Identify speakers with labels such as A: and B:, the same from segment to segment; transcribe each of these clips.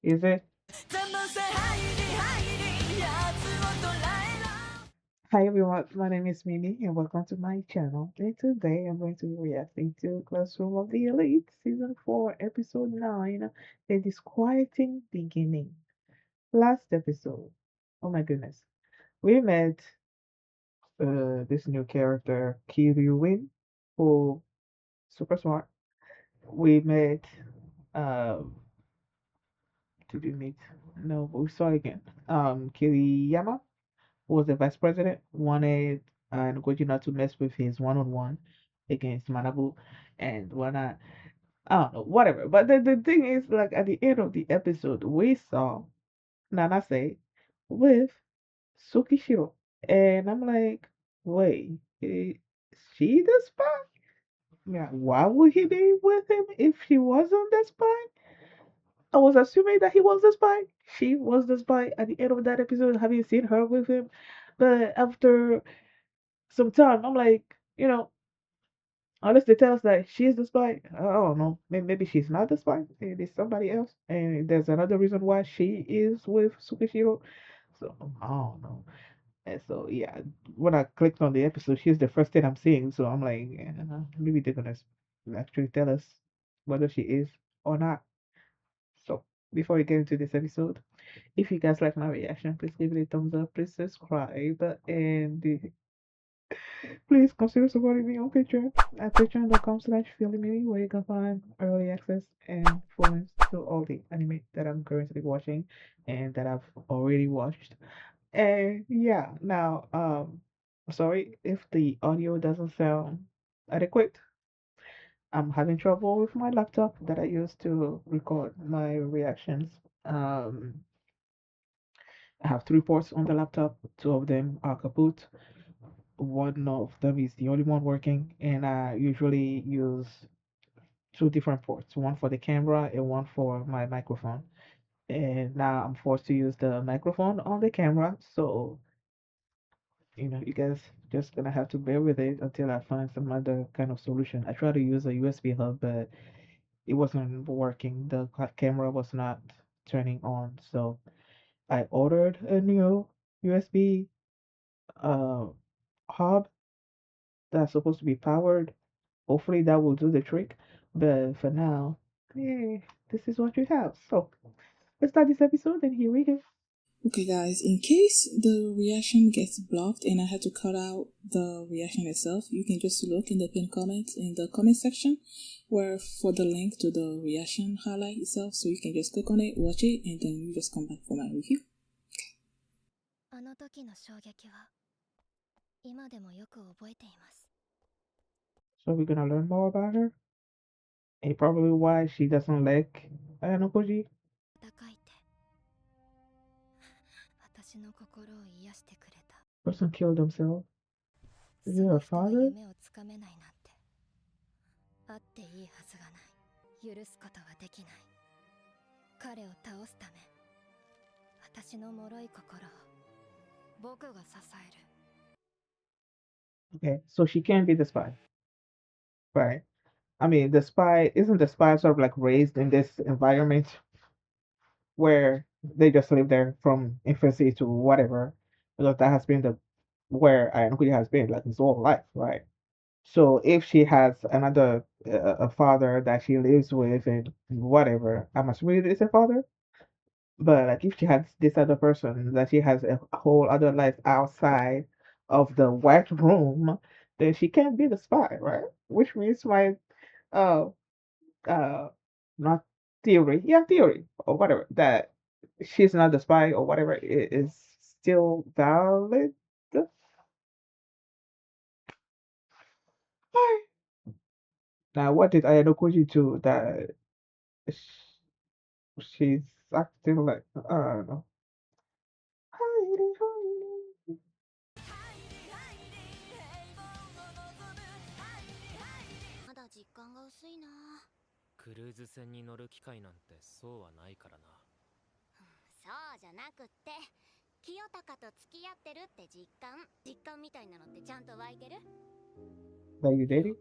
A: Is it? Hi everyone, my name is Mimi and welcome to my channel. And today I'm going to be reacting to Classroom of the Elite Season 4 Episode 9, The Disquieting Beginning. Last episode, oh my goodness, we met this new character, Kiryu, who super smart. We met, um, did we meet? No, but we saw it again. Kiriyama, who was the vice president, wanted Ngoji not to mess with his one-on-one against Manabu and whatnot. I don't know, whatever. But the thing is, like at the end of the episode, we saw Nanase with Tsukishiro, and I'm like, wait, is she the spy? Yeah, why would he be with him if she wasn't the spy? I was assuming that he was the spy. She was the spy at the end of that episode, having seen her with him. But after some time, I'm like, unless they tell us that she's the spy, I don't know. Maybe she's not the spy. It is somebody else. And there's another reason why she is with Tsukishiro. So I don't know. And so yeah, when I clicked on the episode, she's the first thing I'm seeing. So I'm like, maybe they're gonna actually tell us whether she is or not. So before we get into this episode, if you guys like my reaction, please give it a thumbs up, please subscribe, and please consider supporting me on Patreon at patreon.com/feelingme, where you can find early access and full links to all the anime that I'm currently watching and that I've already watched. And yeah, now sorry if the audio doesn't sound adequate. I'm having trouble with my laptop that I use to record my reactions. Um, I have three ports on the laptop. Two of them are kaput. One of them is the only one working, and I usually use two different ports, one for the camera and one for my microphone. And now I'm forced to use the microphone on the camera, so you guys just gonna have to bear with it until I find some other kind of solution. I tried to use a USB hub, but it wasn't working. The camera was not turning on, so I ordered a new USB uh hub that's supposed to be powered. Hopefully that will do the trick. But for now, yeah, this is what you have. So let's start this episode and here we go.
B: Okay, guys, in case the reaction gets blocked and I had to cut out the reaction itself, you can just look in the pinned comments in the comment section where for the link to the reaction highlight itself, so you can just click on it, watch it, and then you just come back for my review.
A: So we're gonna learn more about her and probably why she doesn't like Ayanokoji. Person killed themselves. Is it her father? Okay, so she can't be the spy, right? I mean, the spy isn't the spy sort of like raised in this environment where they just live there from infancy to whatever, because that has been the where Ayanokuji has been like his whole life, right? So if she has another a father that she lives with and whatever, I'm assuming it's a father. But like if she has this other person that she has a whole other life outside of the white room, then she can't be the spy, right? Which means my uh uh not theory, yeah, theory or whatever that she's not the spy or whatever is still valid. Now, what did Ayanokoji do that she's acting like I don't know. Hiding.
C: そうじゃなくって、清高と付き合ってるって実感みたいなのってちゃんと湧いてる？
A: Are you dating?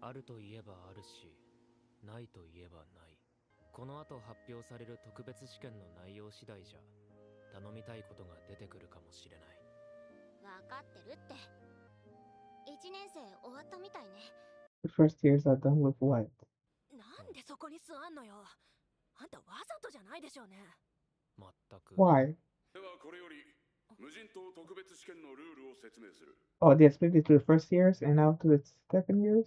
C: あるといえばあるし、ないといえばない。この後発表される特別試験の内容次第じゃ、頼みたいことが出てくるかもしれない。
D: わかってるって。1年生終わったみたいね。
A: The first years are done with what?
D: なんでそこに座んのよ。あんたわざとじゃないでしょうね。
C: まったく。
A: Why?
E: ではこれより無人島特別試験のルールを説明する。
A: Oh, they split it to the first years and now to the second years?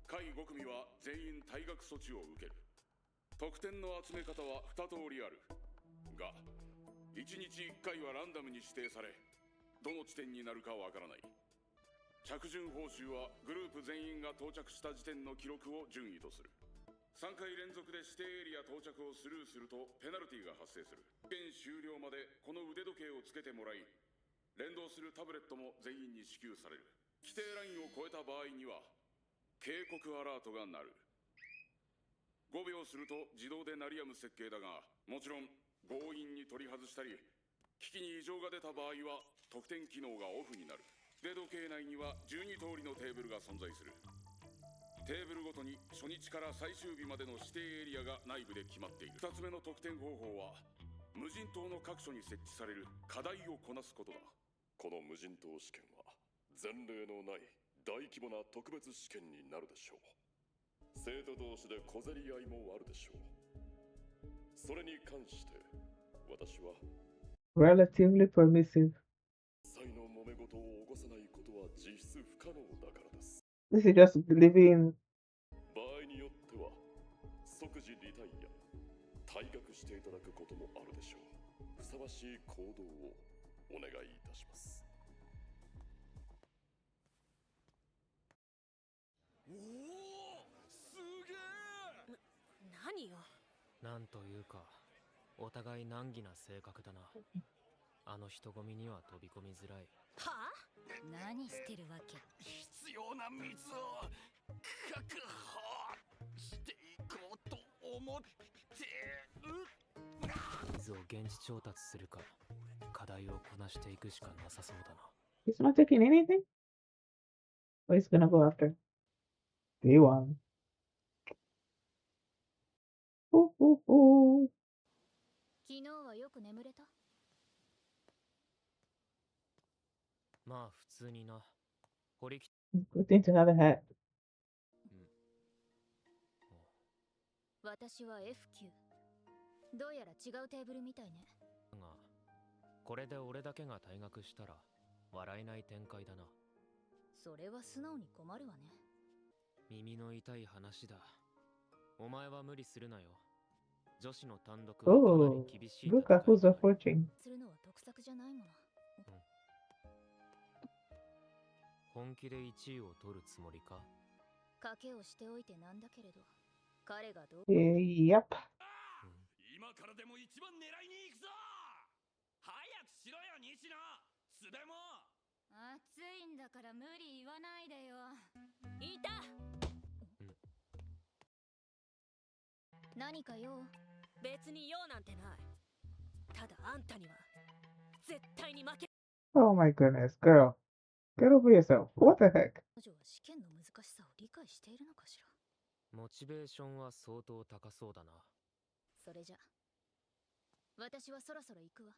E: 下位5組は全員退学措置を受ける。得点の集め方は2通りあるが、1日1回はランダムに指定され、どの地点になるかわからない。着順報酬はグループ全員が到着した時点の記録を順位とする。3回連続で指定エリア到着をスルーするとペナルティが発生する。試験終了までこの腕時計をつけてもらい、連動するタブレットも全員に支給される。規定ラインを超えた場合には警告アラートが鳴る。5秒すると自動で鳴り止む設計だが、もちろん強引に取り外したり機器に異常が出た場合は得点機能がオフになる。腕時計内には12通りのテーブルが存在する。テーブルごとに初日から最終日までの指定エリアが内部で決まっている。2つ目の得点方法は無人島の各所に設置される課題をこなすことだ。
F: この無人島試験は前例のない大規模な特別試験になるでしょう。生徒同士で小競り合いもあるでしょう。それに関して私は
A: Relatively permissive.
F: 才の揉め事を起こさないことは実質不可能だからです。
A: This is just living.
F: 場合によっては即時リタイア、退学していただくこともあるでしょう。ふさわしい行動をお願いいたします。
E: おお、すげえ。
D: 何よ。
C: なんというか、お互い難儀な性格だな。あの人混みには飛び込みづらい。
D: はあ？何してるわけ？
E: 必要な水を確保していこうと思ってる。
C: 水を現地調達するか、課題をこなしていくしかなさそうだな。
A: He's not taking anything? Or he's gonna go after day one. Ooh, ooh, ooh.
D: 昨日はよく眠れた？
C: まあ普通にな。堀北。
A: Good thing to have a hat.
D: 私は F 級。どうやら違うテーブルみたいね。
C: が、これで俺だけが退学したら笑えない展開だな。
D: それは素直に困るわね。
C: 耳の痛い話だ。お前は無理するなよ。女子の単独はかな
A: Oh,
C: り厳しい
A: look
C: 戦
A: at
C: い
A: who's
C: だ。
A: approaching.
D: するのは得策じゃないもの。
C: 本気で1位を取るつもりか？
D: 賭けをしておいてなんだけれど、彼がどう？
A: Yep.
E: 今からでも一番狙いに行くぞ。早くしろよ西野。素でも
D: 暑いんだから無理言わないでよ。いた。何か用？別に用なんてない。ただあんたには絶対に負け。
A: Oh my goodness, girl. Get over yourself. What the heck?
D: 彼女は試験の難しさを理解しているのかしら。
C: モチベーションは相当高そうだな。
D: それじゃ私はそろそろ行くわ。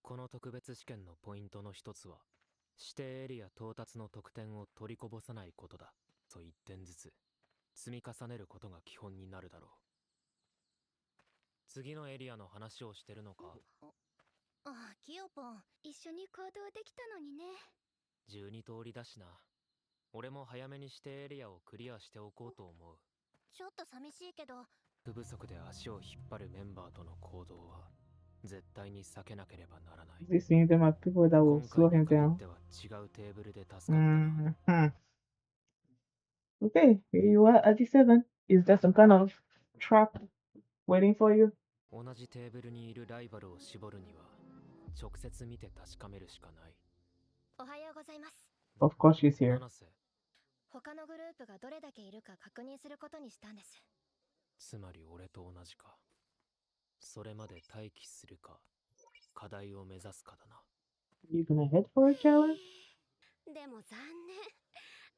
C: この特別試験のポイントの一つは、指定エリア到達の得点を取りこぼさないことだ。と1点ずつ積み重ねることが基本になるだろう。次のエリアの話をしてるのか？
D: ああ、キヨポン、一緒に行動できたのにね。
C: 12通りだしな。俺も早めに指定エリアをクリアしておこうと思う。
D: ちょっと寂しいけど、
C: 不足で足を引っ張るメンバーとの行動は絶対に避けなければならない。
A: He's seeing them as people that will
C: 今
A: slow
C: 回
A: him
C: に限っ
A: down.
C: ては違うテーブルで助かったな。
A: Hmm. Okay, here you are at D7. Is there some kind of trap waiting for you?
C: 同じテーブルにいるライバルを絞るには直接見て確かめるしかない。
D: おはようございます。
A: Of course she's here.
C: 七瀬、
D: 他のグループがどれだけいるか確認することにしたんです。
C: つまり俺と同じか。それまで待機するか、課題を目指すかだな。
A: You gonna head for a challenge?
D: でも残念。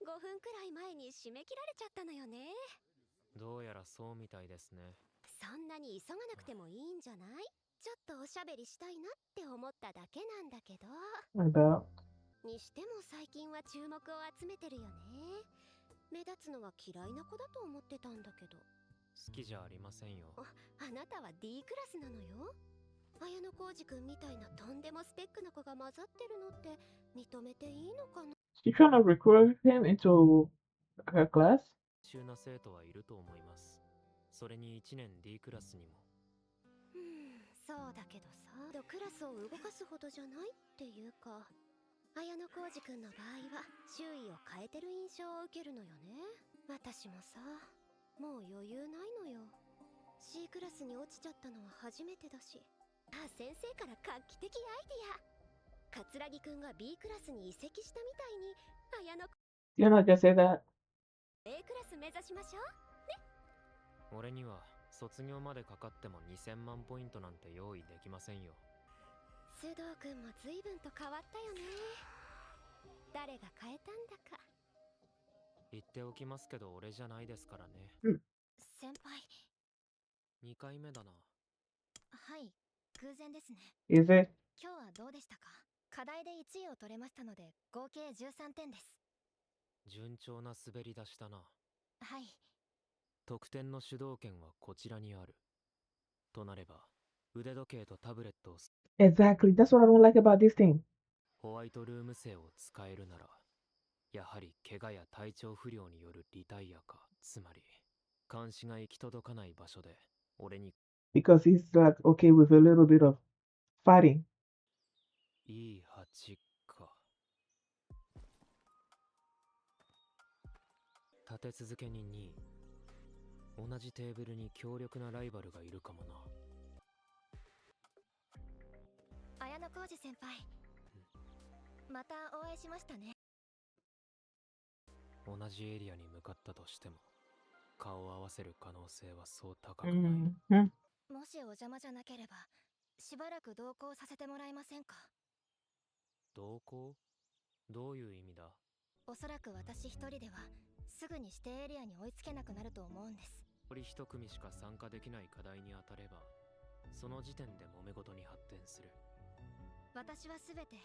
D: 5分くらい前に締め切られちゃったのよね。
C: どうやらそうみたいですね。
D: そんなに急がなくてもいいんじゃない？ちょっとおしゃべりしたいなって思っただけなんだけど。
A: About
D: にしても最近は注目を集めてるよね。目立つのが嫌いな子だと思ってたんだけど。
C: 好きじゃありませんよ。
D: あなたは D クラスなのよ。綾小路くんみたいなとんでもスペックな子が混ざってるのって認めていいのかな？
A: she trying to recruit him into her class.
C: 優秀な生徒はいると思います。それに1年 D クラスにも。
D: そうだけどさ、クラスを動かすほどじゃないっていうか、綾小路くんの場合は周囲を変えてる印象を受けるのよね。私もさ、もう余裕ないのよ。C クラスに落ちちゃったのは初めてだし。あ、先生から画期的アイディア。桂木くんが B クラスに移籍したみたいに、綾小
A: You know, just say that.
D: A クラス目指しましょう。
C: 俺には卒業までかかっても2000万ポイントなんて用意できませんよ。
D: 須藤くんも随分と変わったよね。誰が変えたんだか。
C: 言っておきますけど俺じゃないですからね。
D: 先輩。
C: 2回目だな。
D: はい、偶然ですね。
A: Is it?
D: 今日はどうでしたか？課題で1位を取れましたので合計13点です。
C: 順調な滑り出しだな。
D: はい。
C: 得点の主導権はこちらにある。となれば、腕時計とタブレットを
A: Exactly. That's what I don't like about this thing.
C: ホワイトルーム生を使えるなら、やはり怪我や体調不良によるリタイアか、つまり監視が行き届かない場所で俺に
A: Because he's like okay with a little bit of fighting.
C: いい8か。立て続けに2位。同じテーブルに強力なライバルがいるかもな。
D: 綾小路先輩、またお会いしましたね。
C: 同じエリアに向かったとしても顔を合わせる可能性はそう高くない。
A: Mm-hmm.
D: もしお邪魔じゃなければしばらく同行させてもらえませんか？
C: 同行？どういう意味だ？
D: おそらく私一人ではすぐに指定エリアに追いつけなくなると思うんです。
C: 一人一組しか参加できない課題に当たればその時点で揉め事に発展する。
D: 私はすべて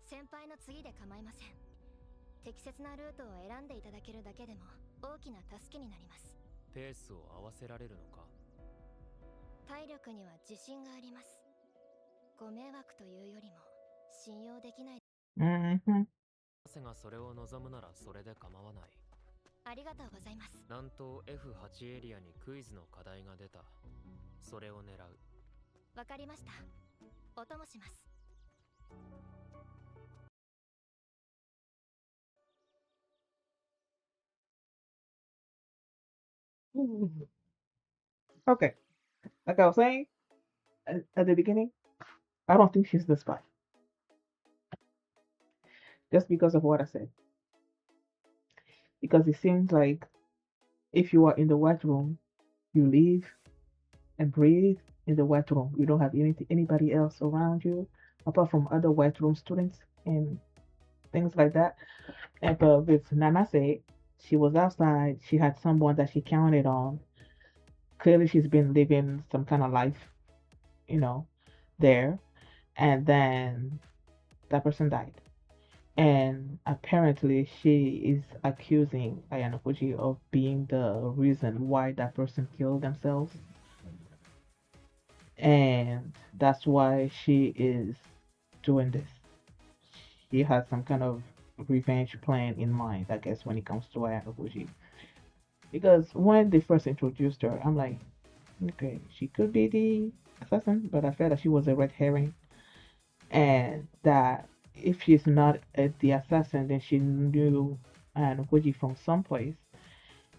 D: 先輩の次で構いません。適切なルートを選んでいただけるだけでも大きな助けになります。
C: ペースを合わせられるのか？
D: 体力には自信があります。ご迷惑というよりも信用できない。
A: Mm-hmm.
C: 汗がそれを望むならそれで構わない。
D: ありがとうございます。
C: 南東 F8 エリアにクイズの課題が出た。それを狙う。
D: わかりました。お供します。
A: Okay. Like I was saying at the beginning, I don't think she's the spy. Just because of what I said. Because it seems like if you are in the white room, you live and breathe in the white room. You don't have anybody else around you apart from other white room students and things like that. And but with Nanase, she was outside. She had someone that she counted on. Clearly, she's been living some kind of life, you know, there. And then that person died. And apparently, she is accusing Ayanokoji of being the reason why that person killed themselves. And that's why she is doing this. She has some kind of revenge plan in mind, I guess, when it comes to Ayanokoji. Because when they first introduced her, I'm like, okay, she could be the assassin, but I felt that she was a red herring, and that if she's not the assassin, then she knew Ayanokoji from someplace,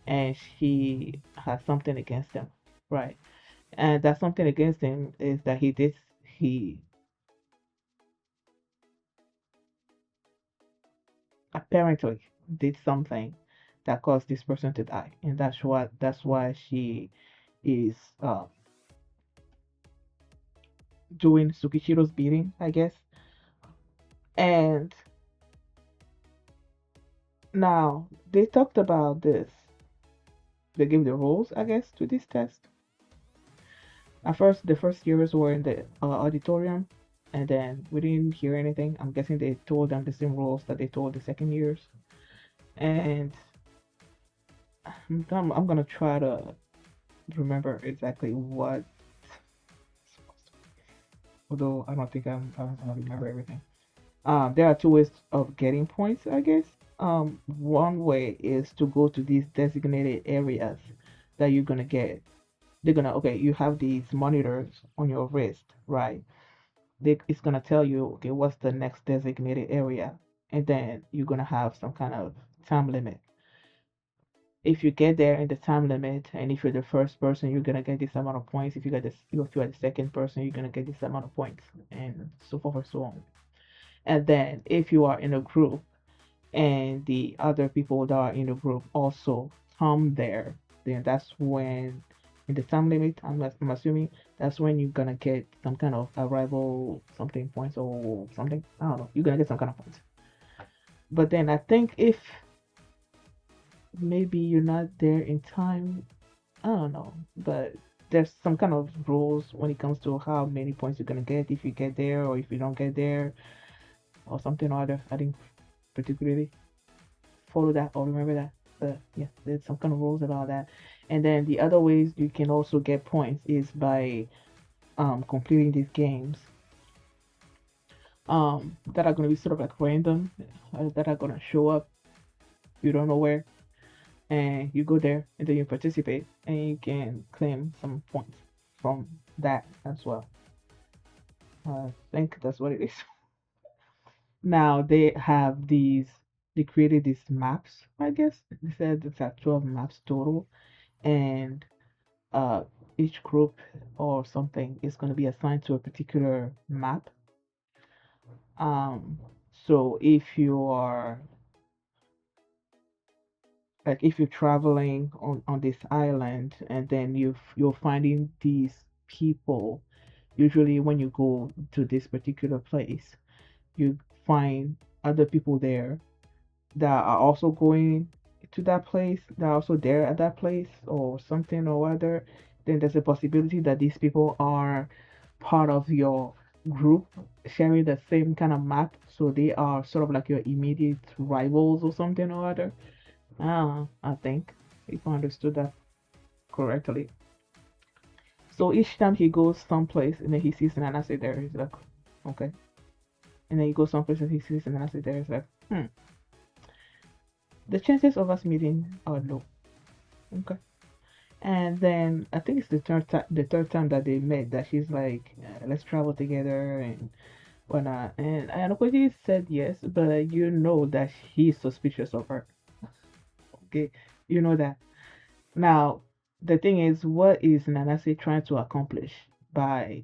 A: and she has something against him, right? And that something against him is that he apparently did something that caused this person to die, and that's why she is doing Sukichiro's beating, I guess. And Now they talked about this. They gave the rules, I guess, to this test. At first, the first years were in the auditorium, and then we didn't hear anything. I'm guessing they told them the same rules that they told the second years. And I'm gonna try to remember exactly what, although I don't think I'm gonna remember everything. There are two ways of getting points, I guess. One way is to go to these designated areas that you're gonna get. They're gonna, okay, you have these monitors on your wrist, right? It's gonna tell you, okay, what's the next designated area, and then you're gonna have some kind of time limit. If you get there in the time limit, and if you're the first person, you're gonna get this amount of points. If you are the second person, you're gonna get this amount of points, and so forth and so on. And then if you are in a group and the other people that are in the group also come there, then that's when, in the time limit, I'm assuming that's when you're gonna get some kind of arrival something points or something. I don't know. You're gonna get some kind of points. But then I think if maybe you're not there in time, I don't know. But there's some kind of rules when it comes to how many points you're gonna get if you get there or if you don't get there or something or other. I didn't particularly follow that or remember that. But yeah, there's some kind of rules about that. And then the other ways you can also get points is by completing these games that are going to be sort of like random, that are going to show up, you don't know where, and you go there and then you participate and you can claim some points from that as well. I think that's what it is. Now they have these, they created these maps, I guess. They said it's like 12 maps total, and uh, each group or something is going to be assigned to a particular map. Um, so if you are, like, if you're traveling on this island and then you're finding these people, usually when you go to this particular place, you find other people there that are also going to that place, that are also there at that place or something or other, then there's a possibility that these people are part of your group sharing the same kind of map. So they are sort of like your immediate rivals or something or other. I think, if I understood that correctly. So each time he goes someplace and then he sees Nanase there, he's like, okay. And then he goes someplace and he sees Nanase there, he's like, the chances of us meeting are low. Okay. And then I think it's the third time that they met that she's like, let's travel together and whatnot. And Ayanokoji said yes, but you know that he's suspicious of her. Okay, you know that. Now, the thing is, what is Nanase trying to accomplish by,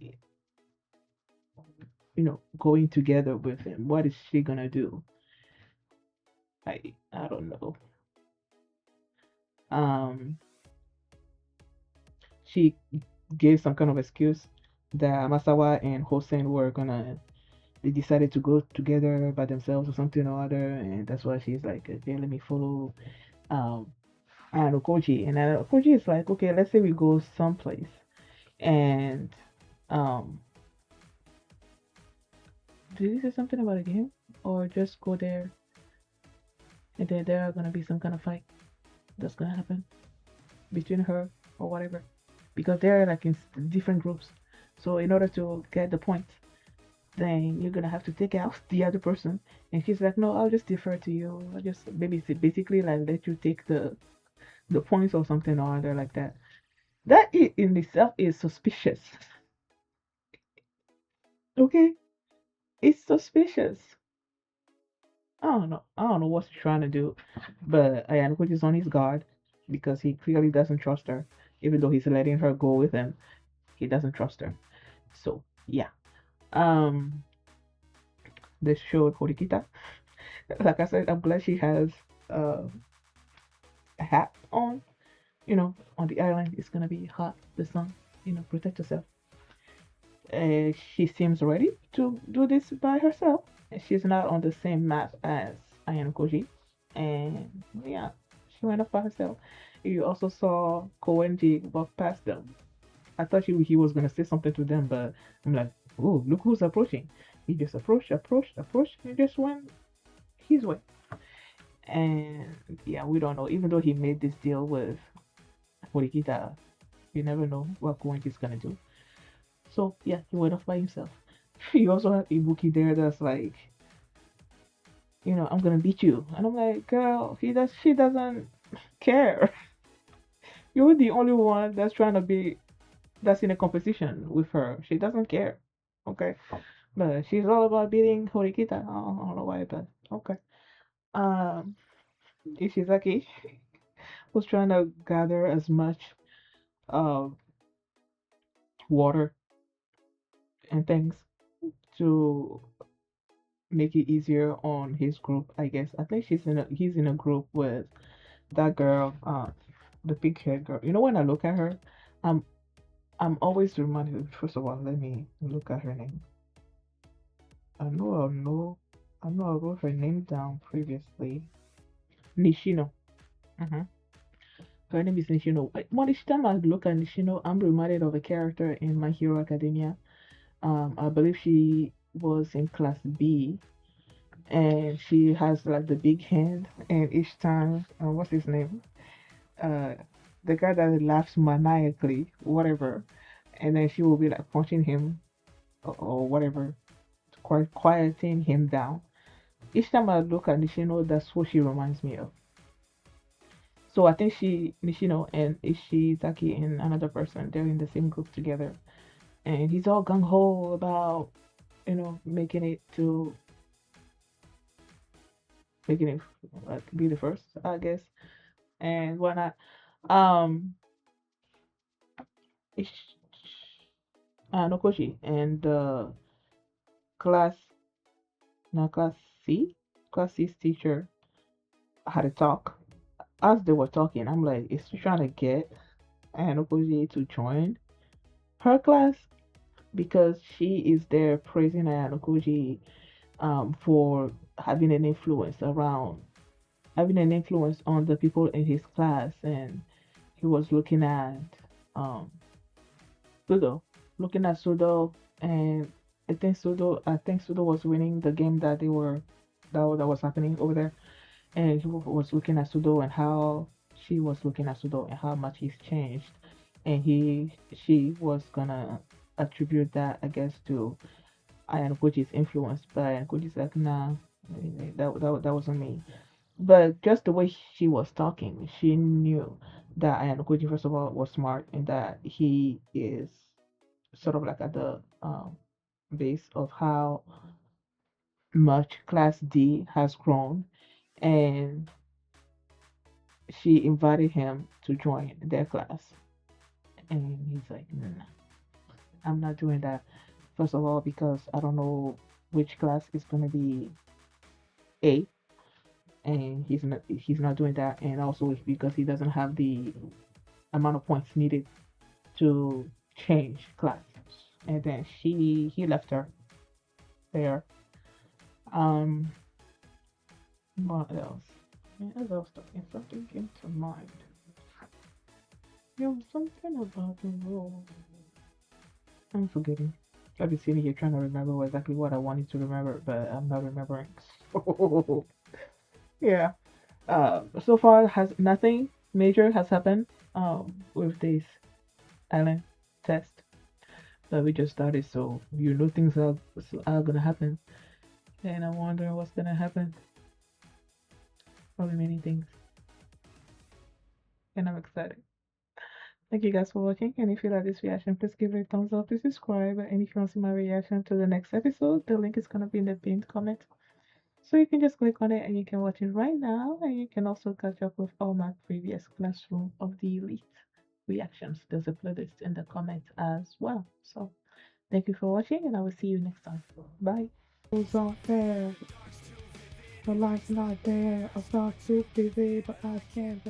A: going together with him? What is she gonna do? I don't know. Um, she gave some kind of excuse that Masawa and Hossein were gonna, they decided to go together by themselves or something or other, and that's why she's like, okay, let me follow um Ayanokoji. And Ayanokoji is like, okay, let's say we go someplace and um did you say something about a game? Or just go there and then there are gonna be some kind of fight that's gonna happen between her or whatever. Because they're like in different groups. So in order to get the points, then you're gonna have to take out the other person. And she's like, no, I'll just defer to you. I'll just maybe basically like let you take the points or something or other like that. That in itself is suspicious. Okay, it's suspicious. I don't know what she's trying to do, but Ayanokoji is on his guard because he clearly doesn't trust her, even though he's letting her go with him. He doesn't trust her. So yeah. Um, they showed Horikita. Like I said, I'm glad she has uh, a hat on. On the island, it's gonna be hot. The sun. Protect herself. She seems ready to do this by herself. She's not on the same map as Ayanokoji. and yeah, she went off by herself. You also saw Koenji walk past them. I thought he was gonna say something to them, but I'm like, oh, look who's approaching. He just approached, and just went his way. And yeah, we don't know. Even though he made this deal with Horikita, you never know what Koenji's gonna do. So yeah, he went off by himself. You also have Ibuki there that's like, I'm gonna beat you. And I'm like, girl, she doesn't care. You're the only one that's in a competition with her. She doesn't care. Okay. But she's all about beating Horikita. I don't know why, but okay. Um Ishizaki was trying to gather as much uh water and things to make it easier on his group, I guess. I think he's in a group with that girl, the pink haired girl. You know, when I look at her, I'm I'm always reminded. First of all, let me look at her name. I know I wrote her name down previously. Nishino. Mm-hmm. Her name is Nishino. Well, each time I look at Nishino, I'm reminded of a character in My Hero Academia. I believe she was in class B, and she has like the big hand. And each time, what's his name? Uh, the guy that laughs maniacally, whatever, and then she will be like punching him or whatever, quieting him down. Each time I look at Nishino, that's what she reminds me of. So I think Nishino and Ishizaki and another person, they're in the same group together. And he's all gung ho about, making it making it like be the first, I guess, and whatnot. Um, Ish, Nokoshi and class, not class C, class C's teacher had a talk. As they were talking, I'm like, is she trying to get Ayanokoji to join her class because she is there praising Ayanokoji for having an influence around having an influence on the people in his class, and he was um Sudo looking at Sudo, and I think Sudo was winning the game that was happening over there, and he was looking at Sudo and how she was looking at Sudo and how much he's changed, and she was gonna attribute that, I guess, to Ayanokoji's influence, but Ayanokoji's like, nah, that wasn't me. But just the way she was talking, she knew that Ayanokoji, first of all, was smart and that he is sort of like at the base of how much Class D has grown. And she invited him to join their class. And he's like, nah, I'm not doing that. First of all, because I don't know which class is going to be A, and he's not doing that, and also because he doesn't have the amount of points needed to change classes. And then he left her there. Um, what else? Man, as I was talking, something came to mind. Something about the role. I'm forgetting. I've been sitting here trying to remember exactly what I wanted to remember, but I'm not remembering. So yeah. So far has nothing major has happened with this island test. But we just started, so things are gonna happen. And I'm wondering what's gonna happen. Probably many things. And I'm excited. Thank you guys for watching. And if you like this reaction, please give it a thumbs up, please subscribe. And if you want to see my reaction to the next episode, the link is gonna be in the pinned comment. So you can just click on it and you can watch it right now. And you can also catch up with all my previous Classroom of the Elite reactions. There's a playlist in the comments as well. So thank you for watching, and I will see you next time. Bye. Who's out there? The light's not there. I thought to be there, but I can't.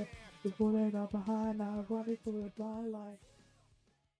A: The bullet up behind, I run it through the blind light.